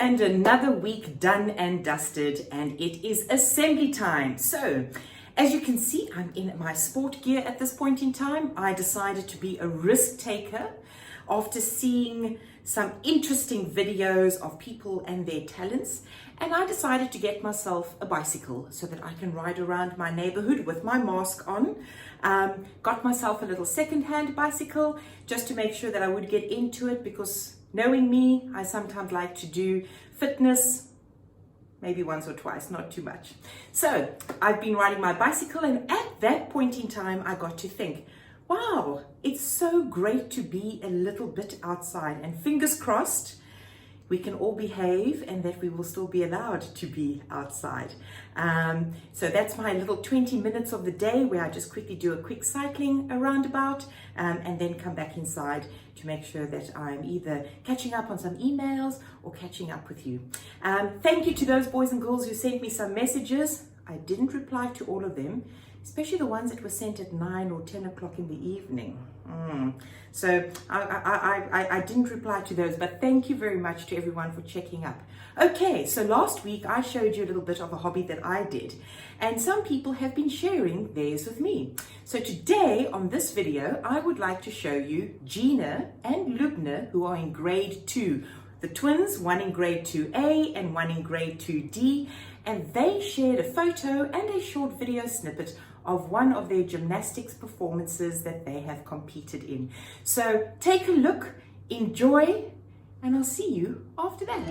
and another week done and dusted, and it is assembly time. So, as you can see, I'm in my sport gear at this point in time. I decided to be a risk taker after seeing some interesting videos of people and their talents, and I decided to get myself a bicycle so that I can ride around my neighborhood with my mask on. Got myself a little second-hand bicycle just to make sure that I would get into it, because knowing me, I sometimes like to do fitness maybe once or twice, not too much. So I've been riding my bicycle, and at that point in time I got to think, wow, it's so great to be a little bit outside, and fingers crossed we can all behave and that we will still be allowed to be outside. So that's my little 20 minutes of the day where I just quickly do a quick cycling around about and then come back inside to make sure that I'm either catching up on some emails or catching up with you. Thank you to those boys and girls who sent me some messages. I didn't reply to all of them, especially the ones that were sent at 9 or 10 o'clock in the evening. So I didn't reply to those, but thank you very much to everyone for checking up. Okay, so last week I showed you a little bit of a hobby that I did, and some people have been sharing theirs with me. So today on this video, I would like to show you Gina and Lubna, who are in grade 2. The twins, one in grade 2A and one in grade 2D, and they shared a photo and a short video snippet of one of their gymnastics performances that they have competed in. So take a look, enjoy, and I'll see you after that.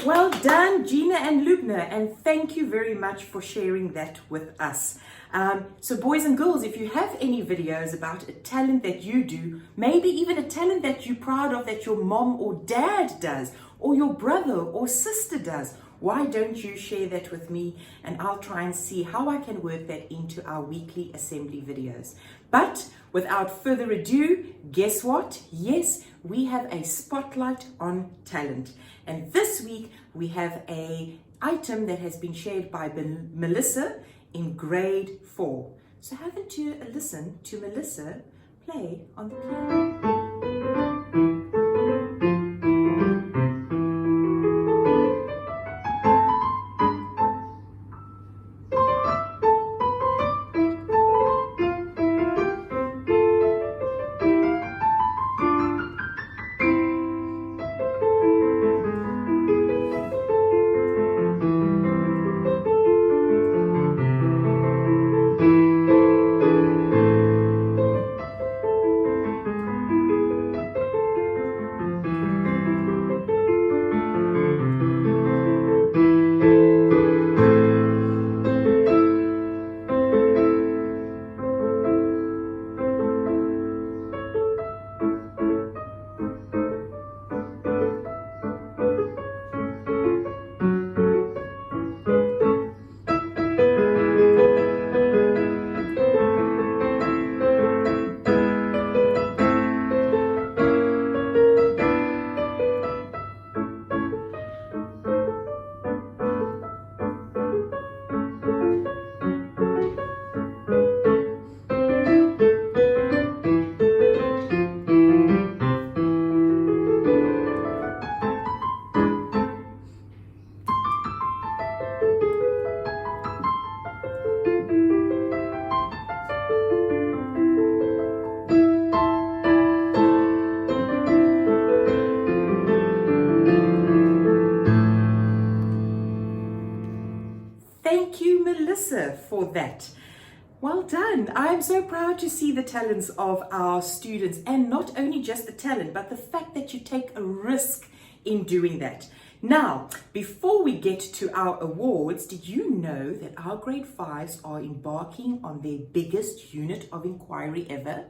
Well done, Gina and Lubna, and thank you very much for sharing that with us. So boys and girls, if you have any videos about a talent that you do, maybe even a talent that you're proud of that your mom or dad does, or your brother or sister does, why don't you share that with me, and I'll try and see how I can work that into our weekly assembly videos. But without further ado, guess what? Yes, we have a spotlight on talent. And this week we have an item that has been shared by Melissa in grade 4. So have a listen to Melissa play on the piano. Thank you, Melissa, for that. Well done. I'm so proud to see the talents of our students, and not only just the talent, but the fact that you take a risk in doing that. Now, before we get to our awards, did you know that our grade 5s are embarking on their biggest unit of inquiry ever?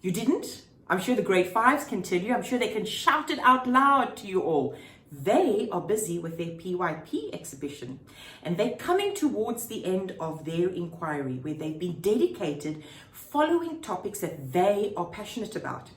You didn't? I'm sure the grade 5s can tell you. I'm sure they can shout it out loud to you all. They are busy with their PYP exhibition, and they're coming towards the end of their inquiry, where they've been dedicated following topics that they are passionate about.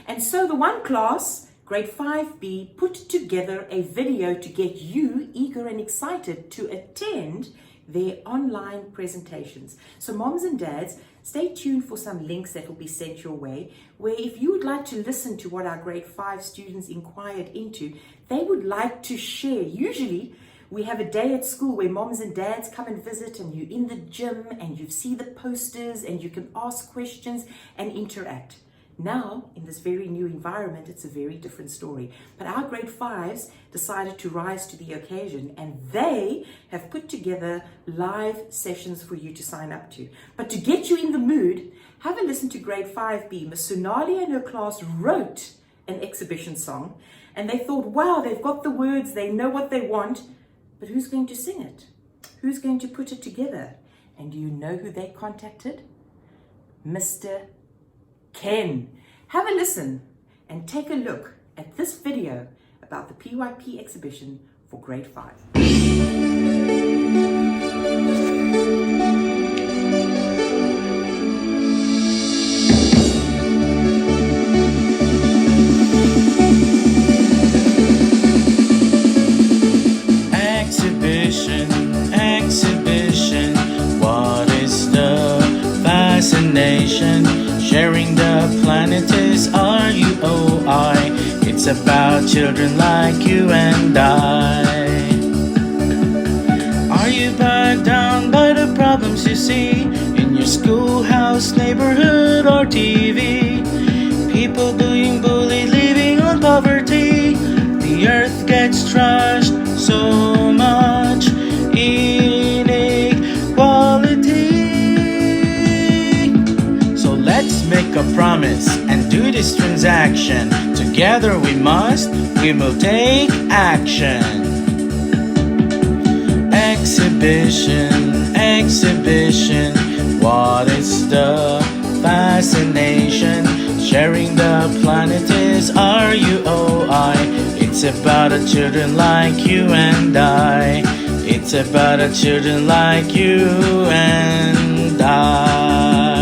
And so the one class, grade 5B, put together a video to get you eager and excited to attend their online presentations. So moms and dads, stay tuned for some links that will be sent your way, where if you would like to listen to what our grade 5 students inquired into, they would like to share. Usually we have a day at school where moms and dads come and visit, and you're in the gym and you see the posters and you can ask questions and interact. Now, in this very new environment, it's a very different story. But our grade 5s decided to rise to the occasion, and they have put together live sessions for you to sign up to. But to get you in the mood, have a listen to grade 5B. Ms. Sonali and her class wrote an exhibition song, and they thought, wow, they've got the words, they know what they want, but who's going to sing it? Who's going to put it together? And do you know who they contacted? Mr. Ken. Have a listen and take a look at this video about the PYP exhibition for grade 5. Exhibition, what is the fascination? Sharing the planet is RUOI. It's about children like you and I. Are you bogged down by the problems you see in your schoolhouse, neighborhood, or TV? People being bullied, living on poverty. The earth gets trashed so much. Inequality. So let's make a promise and do this transaction. Together we will take action. Exhibition, what is the fascination? Sharing the planet is RUOI. It's about a children like you and I. It's about a children like you and I.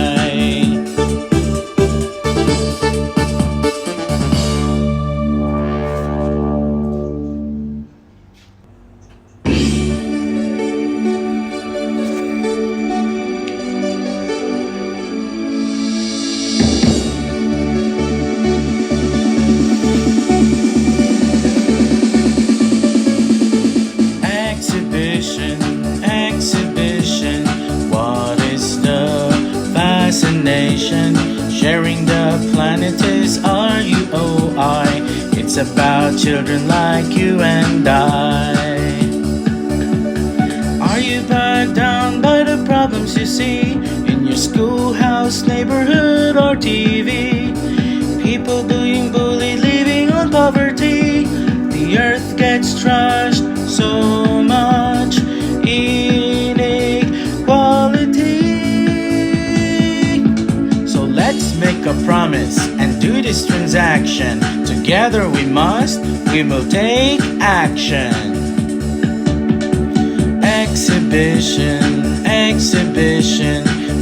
Exhibition, what is the fascination? Sharing the planet is RUOI. It's about children like you and I. Are you bogged down by the problems you see in your schoolhouse, neighborhood, or TV? People being bullied, living on poverty. The earth gets trashed so much. Inequality. So let's make a promise and do this transaction. Together we will take action. Exhibition,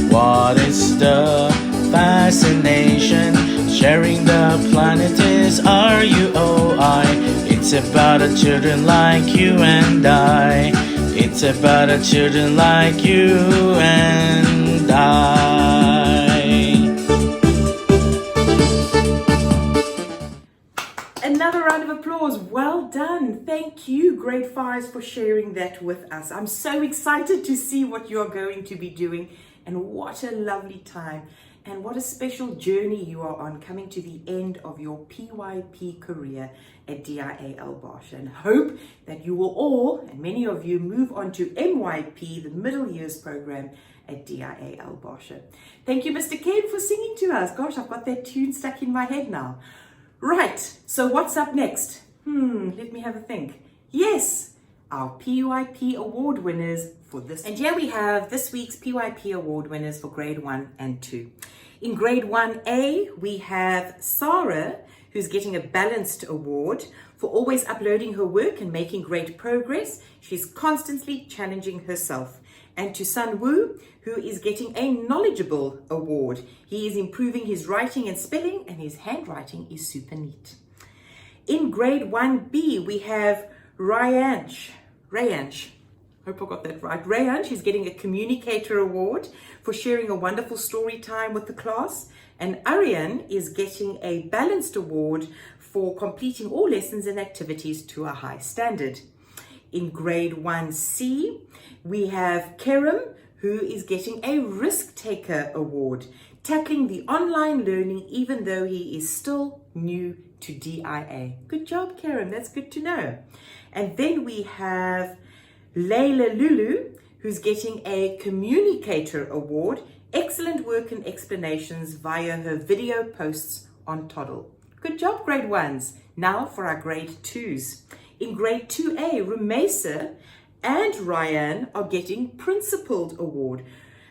what is the fascination? Sharing the planet is RUOI. It's about a children like you and I. It's about a children like you and I. Another round of applause. Well done. Thank you, grade 5s, for sharing that with us. I'm so excited to see what you're going to be doing, and what a lovely time. and what a special journey you are on, coming to the end of your PYP career at DIA El Barsha, and hope that you will all, and many of you, move on to MYP, the middle years program at DIA El Barsha. Thank you, Mr. Ken, for singing to us. Gosh, I've got that tune stuck in my head now. Right, so what's up next? Let me have a think. Yes, our PYP award winners for this. And here we have this week's PYP award winners for grade 1 and 2. In grade 1A, we have Sarah, who's getting a balanced award for always uploading her work and making great progress. She's constantly challenging herself. And to Sun Wu, who is getting a knowledgeable award. He is improving his writing and spelling, and his handwriting is super neat. In grade 1B, we have Rayansh. Hope I got that right. Rayansh is getting a communicator award for sharing a wonderful story time with the class. And Aryan is getting a balanced award for completing all lessons and activities to a high standard. In grade 1C, we have Kerem, who is getting a risk taker award, tackling the online learning even though he is still new to DIA. Good job, Kerem. That's good to know. And then we have Layla Lulu, who's getting a communicator award. Excellent work and explanations via her video posts on Toddle. Good job, grade 1s. Now for our grade 2s. In grade 2A, Rumesa and Ryan are getting Principled Award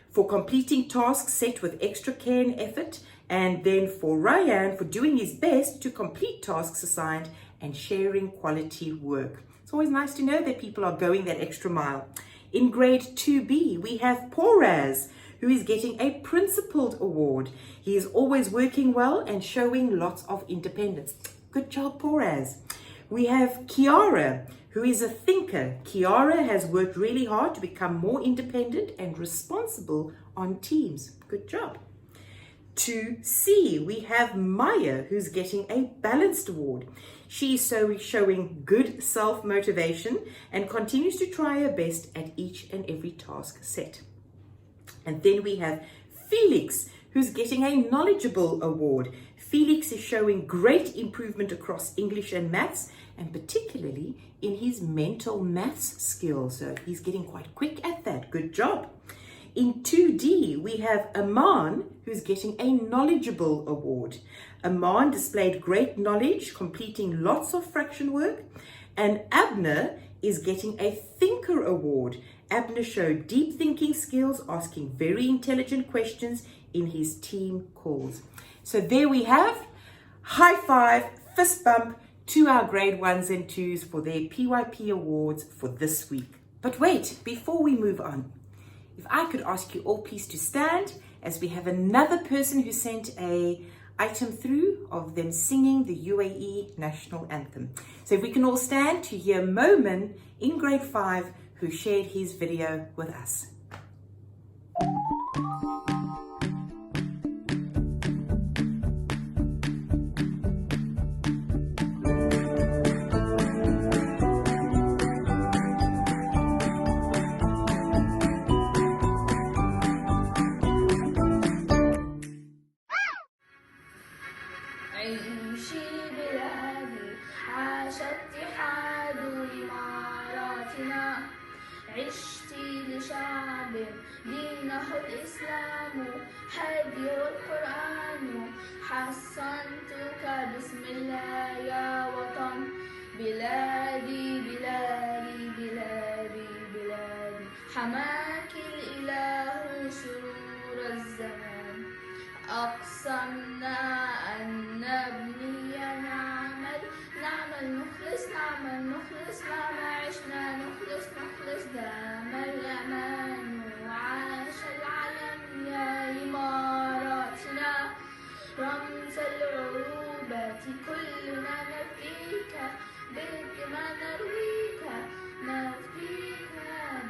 for completing tasks set with extra care and effort, and then for Ryan for doing his best to complete tasks assigned and sharing quality work. It's always nice to know that people are going that extra mile. In grade 2B, we have Poraz, who is getting a Principled Award. He is always working well and showing lots of independence. Good job, Poraz. We have Kiara, who is a thinker. Kiara has worked really hard to become more independent and responsible on teams. Good job. To C, we have Maya, who's getting a balanced award. She is showing good self-motivation and continues to try her best at each and every task set. And then we have Felix, who's getting a knowledgeable award. Felix is showing great improvement across English and maths, and particularly in his mental maths skills. So he's getting quite quick at that. Good job. In 2D, we have Aman, who's getting a knowledgeable award. Aman displayed great knowledge, completing lots of fraction work, and Abner is getting a thinker award. Abner showed deep thinking skills, asking very intelligent questions in his team calls. So there we have, high five, fist bump to our grade 1s and 2s for their PYP awards for this week. But wait, before we move on, if I could ask you all please to stand, as we have another person who sent a item through of them singing the UAE national anthem. So if we can all stand to hear Momin in grade 5 who shared his video with us. عيشي بلادي عاش اتحاد إماراتنا عشتي لشعب دينه الإسلام هديه القرآن حصنتك بسم الله يا وطن بلادي بلادي بلادي بلادي حماك الإله سرور الزمان أقسمنا أن نبني نعمل نخلص مهما عشنا نخلص دام الأمان وعاش العلم يا إماراتنا رمز العروبة كلنا نفديك بالدماء نرويك نفديك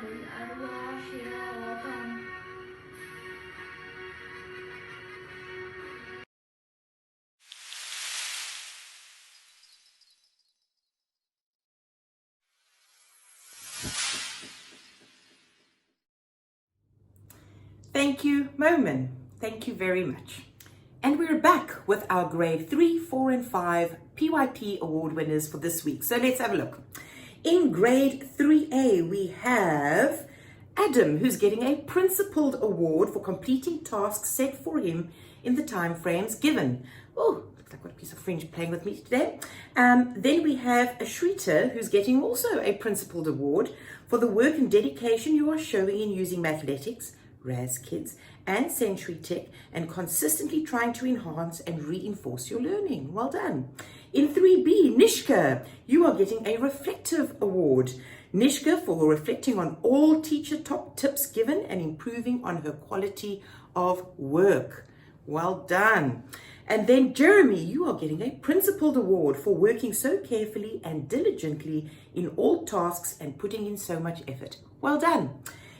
بالأرواح يا وطن. Thank you, Momin. Thank you very much. And we're back with our grade 3, 4 and 5 PYP award winners for this week. So let's have a look. In grade 3A, we have Adam, who's getting a principled award for completing tasks set for him in the time frames given. Oh, looks like I've got a piece of French playing with me today. Then we have Ashrita, who's getting also a principled award for the work and dedication you are showing in using Mathletics, Raz Kids, and Century Tech, and consistently trying to enhance and reinforce your learning. Well done. In 3B, Nishka, you are getting a reflective award. Nishka for reflecting on all teacher top tips given and improving on her quality of work. Well done. And then Jeremy, you are getting a principled award for working so carefully and diligently in all tasks and putting in so much effort. Well done.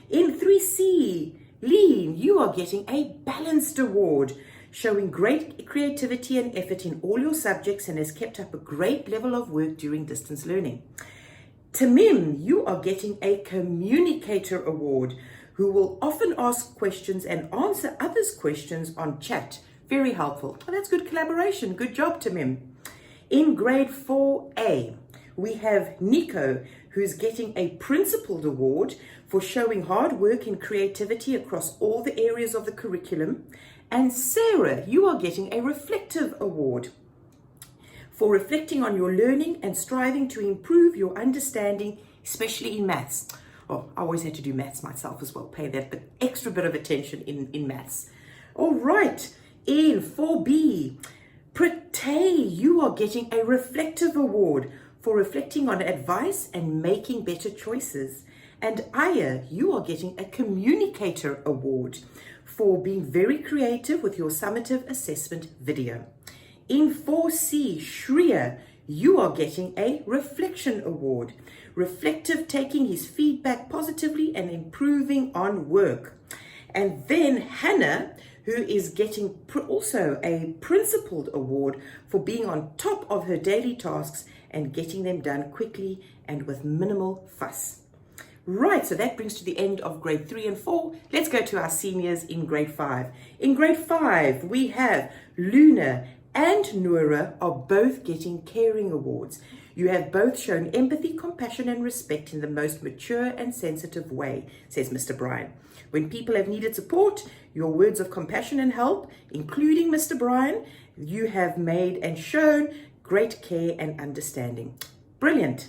In 3C, Lean, you are getting a balanced award, showing great creativity and effort in all your subjects and has kept up a great level of work during distance learning. Tamim, you are getting a communicator award, who will often ask questions and answer others' questions on chat. Very helpful. Oh, that's good collaboration. Good job, Tamim. In grade 4A, we have Nico, who's getting a principled award for showing hard work and creativity across all the areas of the curriculum. And Sarah, you are getting a reflective award for reflecting on your learning and striving to improve your understanding, especially in maths. Oh, I always had to do maths myself as well, pay that extra bit of attention in maths. All right, in 4B, Pratay, you are getting a reflective award for reflecting on advice and making better choices. And Aya, you are getting a communicator award for being very creative with your summative assessment video. In 4C, Shreya, you are getting a reflection award. Reflective, taking his feedback positively and improving on work. And then Hannah, who is getting also a principled award for being on top of her daily tasks and getting them done quickly and with minimal fuss. Right, so that brings to the end of grade 3 and 4. Let's go to our seniors in grade 5. In grade 5, we have Luna and Noura are both getting caring awards. You have both shown empathy, compassion, and respect in the most mature and sensitive way, says Mr. Brian. When people have needed support, your words of compassion and help, including Mr. Brian, you have made and shown great care and understanding. Brilliant.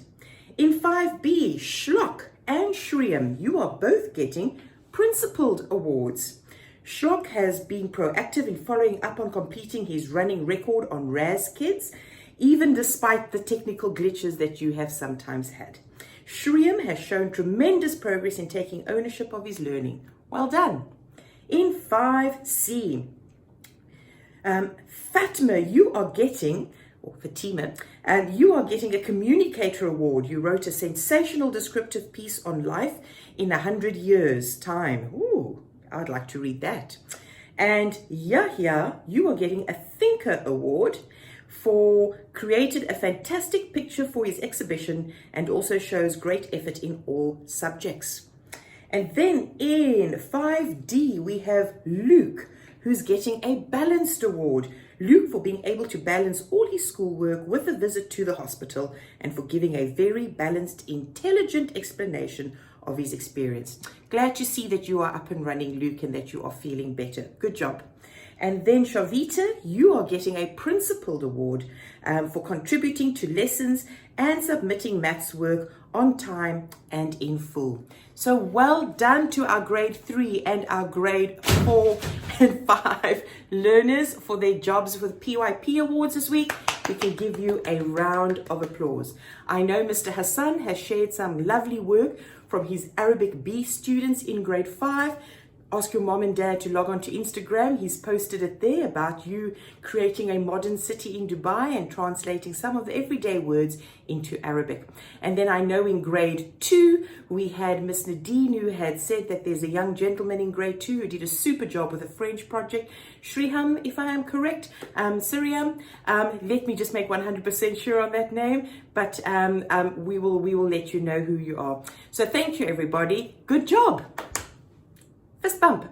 In 5B, Shlok and Shriyam, you are both getting principled awards. Shlok has been proactive in following up on completing his running record on Raz Kids, even despite the technical glitches that you have sometimes had. Shriyam has shown tremendous progress in taking ownership of his learning. Well done. In 5C, Fatma, you are getting, or Fatima, and you are getting a communicator award. You wrote a sensational descriptive piece on life in 100 years' time. Ooh, I'd like to read that. And Yahya, you are getting a thinker award for created a fantastic picture for his exhibition and also shows great effort in all subjects. And then in 5D, we have Luke, who's getting a balanced award. Luke for being able to balance all his schoolwork with a visit to the hospital and for giving a very balanced, intelligent explanation of his experience. Glad to see that you are up and running, Luke, and that you are feeling better. Good job. And then Shavita, you are getting a principled award for contributing to lessons and submitting maths work on time and in full. So well done to our grade 3 and our grade 4 and 5 learners for their jobs with PYP awards this week. We can give you a round of applause. I know Mr. Hassan has shared some lovely work from his Arabic B students in grade 5. Ask your mom and dad to log on to Instagram. He's posted it there about you creating a modern city in Dubai and translating some of the everyday words into Arabic. And then I know in grade 2, we had Miss Nadine who had said that there's a young gentleman in grade 2 who did a super job with a French project. Shriham, if I am correct, Siriam, let me just make 100% sure on that name, but we will let you know who you are. So thank you, everybody. Good job. Fist bump.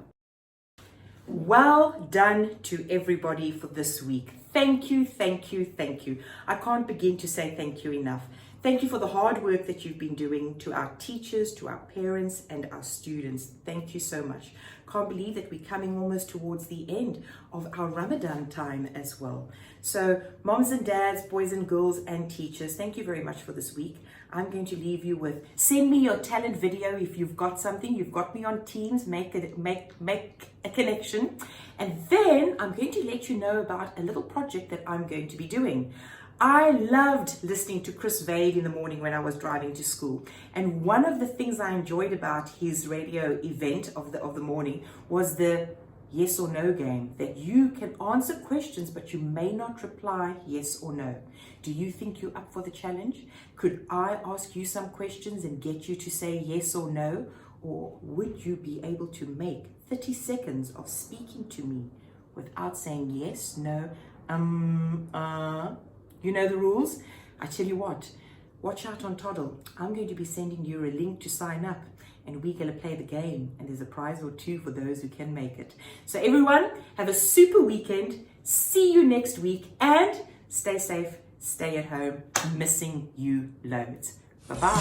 Well done to everybody for this week. Thank you, thank you, thank you. I can't begin to say thank you enough. Thank you for the hard work that you've been doing, to our teachers, to our parents, and our students. Thank you so much. Can't believe that we're coming almost towards the end of our Ramadan time as well. So moms and dads, boys and girls, and teachers, thank you very much for this week. I'm going to leave you with, send me your talent video if you've got something. You've got me on Teams, make a connection. And then I'm going to let you know about a little project that I'm going to be doing. I loved listening to Chris Vade in the morning when I was driving to school. And one of the things I enjoyed about his radio event of the morning was the yes or no game, that you can answer questions, but you may not reply yes or no. Do you think you're up for the challenge? Could I ask you some questions and get you to say yes or no? Or would you be able to make 30 seconds of speaking to me without saying yes, no, You know the rules? I tell you what, watch out on Toddle. I'm going to be sending you a link to sign up, and we're going to play the game, and there's a prize or two for those who can make it. So everyone, have a super weekend. See you next week, and stay safe, stay at home. Missing you loads. Bye-bye.